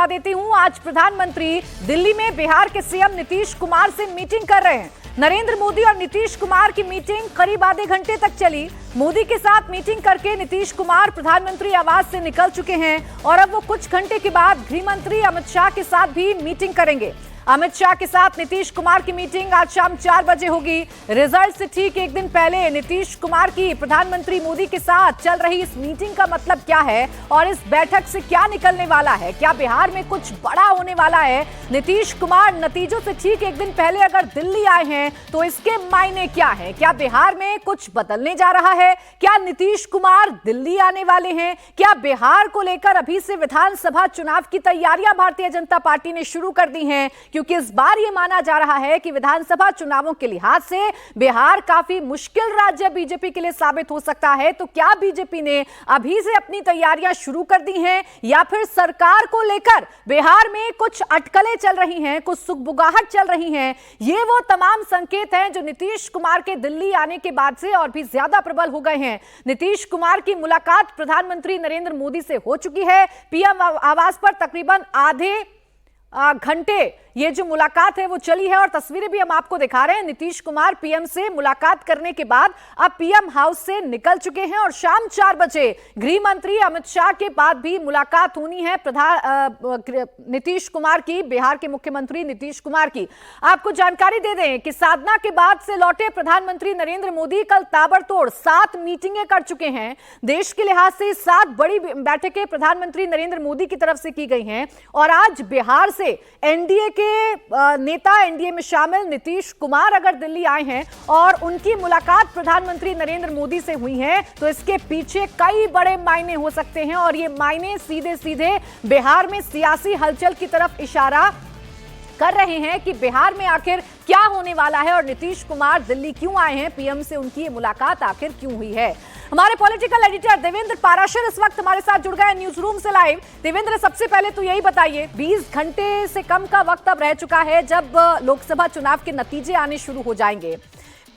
बता देती हूं, आज प्रधानमंत्री दिल्ली में बिहार के सीएम नीतीश कुमार से मीटिंग कर रहे हैं। नरेंद्र मोदी और नीतीश कुमार की मीटिंग करीब आधे घंटे तक चली। मोदी के साथ मीटिंग करके नीतीश कुमार प्रधानमंत्री आवास से निकल चुके हैं और अब वो कुछ घंटे के बाद गृह मंत्री अमित शाह के साथ भी मीटिंग करेंगे। अमित शाह के साथ नीतीश कुमार की मीटिंग आज शाम 4 बजे होगी। रिजल्ट से ठीक एक दिन पहले नीतीश कुमार की प्रधानमंत्री मोदी के साथ चल रही इस मीटिंग का मतलब क्या है और इस बैठक से क्या निकलने वाला है? क्या बिहार में कुछ बड़ा होने वाला है? नीतीश कुमार नतीजों से ठीक एक दिन पहले अगर दिल्ली आए हैं तो इसके मायने क्या है? क्या बिहार में कुछ बदलने जा रहा है? क्या नीतीश कुमार दिल्ली आने वाले हैं? क्या बिहार को लेकर अभी से विधानसभा चुनाव की तैयारियां भारतीय जनता पार्टी ने शुरू कर दी हैं? क्योंकि इस बार यह माना जा रहा है कि विधानसभा चुनावों के लिहाज से बिहार काफी मुश्किल राज्य बीजेपी के लिए साबित हो सकता है। तो क्या बीजेपी ने अभी से अपनी तैयारियां शुरू कर दी हैं या फिर सरकार को लेकर बिहार में कुछ अटकलें चल रही हैं, कुछ सुगबुगाहट चल रही हैं? ये वो तमाम संकेत हैं जो नीतीश कुमार के दिल्ली आने के बाद से और भी ज्यादा प्रबल हो गए हैं। नीतीश कुमार की मुलाकात प्रधानमंत्री नरेंद्र मोदी से हो चुकी है। पीएम आवास पर तकरीबन आधे घंटे ये जो मुलाकात है वो चली है और तस्वीरें भी हम आपको दिखा रहे हैं। नीतीश कुमार पीएम से मुलाकात करने के बाद अब पीएम हाउस से निकल चुके हैं और शाम 4 बजे गृह मंत्री अमित शाह के बाद भी मुलाकात होनी है नीतीश कुमार की, बिहार के मुख्यमंत्री नीतीश कुमार की। आपको जानकारी दे दें कि साधना के बाद से लौटे प्रधानमंत्री नरेंद्र मोदी कल ताबड़तोड़ 7 मीटिंगें कर चुके हैं। देश के लिहाज से 7 बड़ी बैठकें प्रधानमंत्री नरेंद्र मोदी की तरफ से की गई हैं और आज बिहार से एनडीए के नेता, एनडीए में शामिल नीतीश कुमार अगर दिल्ली आए हैं और उनकी मुलाकात प्रधानमंत्री नरेंद्र मोदी से हुई है तो इसके पीछे कई बड़े मायने हो सकते हैं और ये मायने सीधे सीधे बिहार में सियासी हलचल की तरफ इशारा कर रहे हैं कि बिहार में आखिर क्या होने वाला है और नीतीश कुमार दिल्ली क्यों आए हैं, पीएम से उनकी ये मुलाकात आखिर क्यों हुई है। हमारे पॉलिटिकल एडिटर देवेंद्र पाराशर इस वक्त हमारे साथ जुड़ गए न्यूज रूम से लाइव। देवेंद्र, सबसे पहले तो यही बताइए, 20 घंटे से कम का वक्त अब रह चुका है जब लोकसभा चुनाव के नतीजे आने शुरू हो जाएंगे।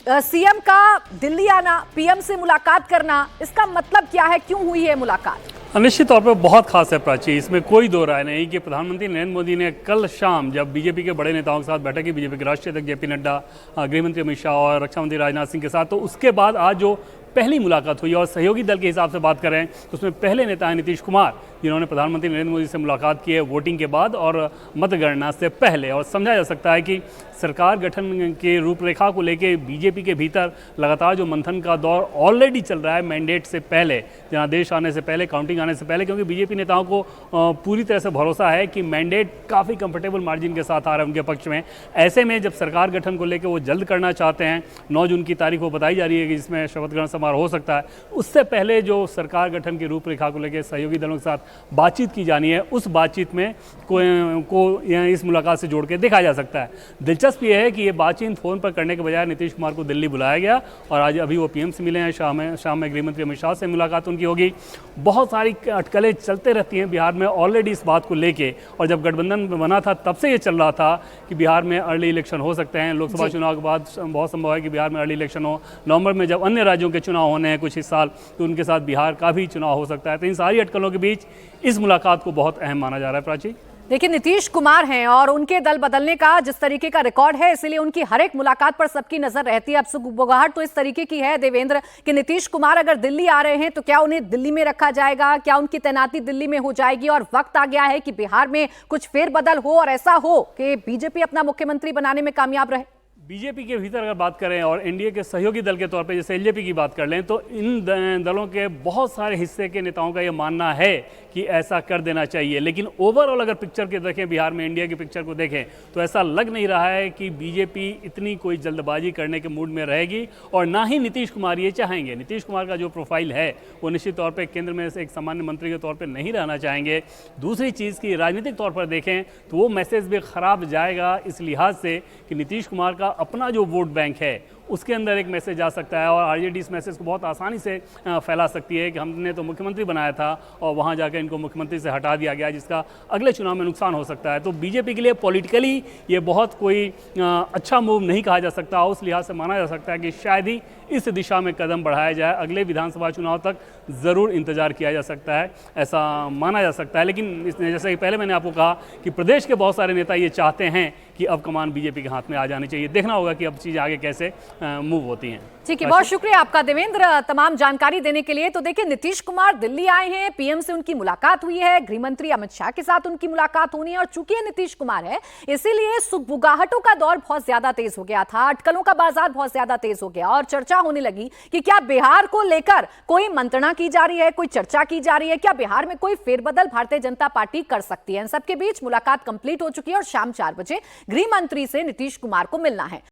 सीएम का दिल्ली आना, पीएम से मुलाकात करना, इसका मतलब क्या है? क्यों हुई है मुलाकात? निश्चित तौर पर बहुत खास है प्राची, इसमें कोई दो राय नहीं कि प्रधानमंत्री नरेंद्र मोदी ने कल शाम जब बीजेपी के बड़े नेताओं के साथ बैठक की, बीजेपी के राष्ट्रीय अध्यक्ष जेपी नड्डा, गृह मंत्री अमित शाह और रक्षा मंत्री राजनाथ सिंह के साथ, तो उसके बाद आज जो पहली मुलाकात हुई और सहयोगी दल के हिसाब से बात करें तो उसमें पहले नेता हैं नीतीश कुमार, जिन्होंने प्रधानमंत्री नरेंद्र मोदी से मुलाकात की है वोटिंग के बाद और मतगणना से पहले। और समझा जा सकता है कि सरकार गठन के रूपरेखा को लेकर बीजेपी के भीतर लगातार जो मंथन का दौर ऑलरेडी चल रहा है मैंडेट से पहले, जनादेश आने से पहले, काउंटिंग आने से पहले, क्योंकि बीजेपी नेताओं को पूरी तरह से भरोसा है कि मैंडेट काफ़ी कंफर्टेबल मार्जिन के साथ आ रहा है उनके पक्ष में। ऐसे में जब सरकार गठन को लेकर वो जल्द करना चाहते हैं, 9 जून की तारीख वो बताई जा रही है कि जिसमें शपथ ग्रहण समारोह हो सकता है, उससे पहले जो सरकार गठन की रूपरेखा को लेकर सहयोगी दलों के साथ बातचीत की जानी है, उस बातचीत में को इस मुलाकात से जोड़ के देखा जा सकता है। दिलचस्प ये है कि ये बातचीत फोन पर करने के बजाय नीतीश कुमार को दिल्ली बुलाया गया और आज अभी वो पीएम से मिले हैं, शाम में गृह मंत्री अमित शाह से मुलाकात उनकी होगी। बहुत सारी अटकलें चलते रहती हैं बिहार में ऑलरेडी इस बात को लेके, और जब गठबंधन बना था तब से ये चल रहा था कि बिहार में अर्ली इलेक्शन हो सकते हैं। लोकसभा चुनाव के बाद बहुत संभव है कि बिहार में अर्ली इलेक्शन हो। नवंबर में जब अन्य राज्यों के चुनाव होने हैं कुछ इस साल, तो उनके साथ बिहार का भी चुनाव हो सकता है। तो इन सारी अटकलों के बीच इस मुलाकात को बहुत अहम माना जा रहा है प्राची। देखिए, नीतीश कुमार हैं और उनके दल बदलने का जिस तरीके का रिकॉर्ड है, इसलिए उनकी हर एक मुलाकात पर सबकी नजर रहती है। अब सुगबुगाहट तो इस तरीके की है देवेंद्र कि नीतीश कुमार अगर दिल्ली आ रहे हैं तो क्या उन्हें दिल्ली में रखा जाएगा, क्या उनकी तैनाती दिल्ली में हो जाएगी और वक्त आ गया है कि बिहार में कुछ फेरबदल हो और ऐसा हो कि बीजेपी अपना मुख्यमंत्री बनाने में कामयाब रहे। बीजेपी के भीतर अगर बात करें और एनडीए के सहयोगी दल के तौर पे जैसे एलजेपी की बात कर लें, तो इन दलों के बहुत सारे हिस्से के नेताओं का ये मानना है कि ऐसा कर देना चाहिए। लेकिन ओवरऑल अगर पिक्चर के देखें, बिहार में इंडिया की पिक्चर को देखें, तो ऐसा लग नहीं रहा है कि बीजेपी इतनी कोई जल्दबाजी करने के मूड में रहेगी और ना ही नीतीश कुमार ये चाहेंगे। नीतीश कुमार का जो प्रोफाइल है वो निश्चित तौर पर केंद्र में एक सामान्य मंत्री के तौर पर नहीं रहना चाहेंगे। दूसरी चीज़ की राजनीतिक तौर पर देखें तो वो मैसेज भी खराब जाएगा इस लिहाज से कि नीतीश कुमार का अपना जो वोट बैंक है उसके अंदर एक मैसेज जा सकता है और आरजेडी इस मैसेज को बहुत आसानी से फैला सकती है कि हमने तो मुख्यमंत्री बनाया था और वहाँ जाकर इनको मुख्यमंत्री से हटा दिया गया, जिसका अगले चुनाव में नुकसान हो सकता है। तो बीजेपी के लिए पॉलिटिकली ये बहुत कोई अच्छा मूव नहीं कहा जा सकता। उस लिहाज से माना जा सकता है कि शायद ही इस दिशा में कदम बढ़ाया जाए। अगले विधानसभा चुनाव तक ज़रूर इंतजार किया जा सकता है, ऐसा माना जा सकता है। लेकिन जैसे कि पहले मैंने आपको कहा कि प्रदेश के बहुत सारे नेता ये चाहते हैं कि अब कमान बीजेपी के हाथ में आ जानी चाहिए। देखना होगा कि अब चीज़ें आगे कैसे मूव होती हैं। ठीक है, बहुत शुक्रिया आपका देवेंद्र तमाम जानकारी देने के लिए। तो देखिए, नीतीश कुमार दिल्ली आए हैं, पीएम से उनकी मुलाकात हुई है, गृह मंत्री अमित शाह के साथ उनकी मुलाकात होनी है और चूंकि ये नीतीश कुमार है इसीलिए सुगबुगाहटों का दौर बहुत ज्यादा तेज हो गया था, अटकलों का बाजार बहुत ज्यादा तेज हो गया और चर्चा होने लगी कि क्या बिहार को लेकर कोई मंत्रणा की जा रही है, कोई चर्चा की जा रही है, क्या बिहार में कोई फेरबदल भारतीय जनता पार्टी कर सकती है। इन सबके बीच मुलाकात कंप्लीट हो चुकी है और शाम 4 बजे गृह मंत्री से नीतीश कुमार को मिलना है।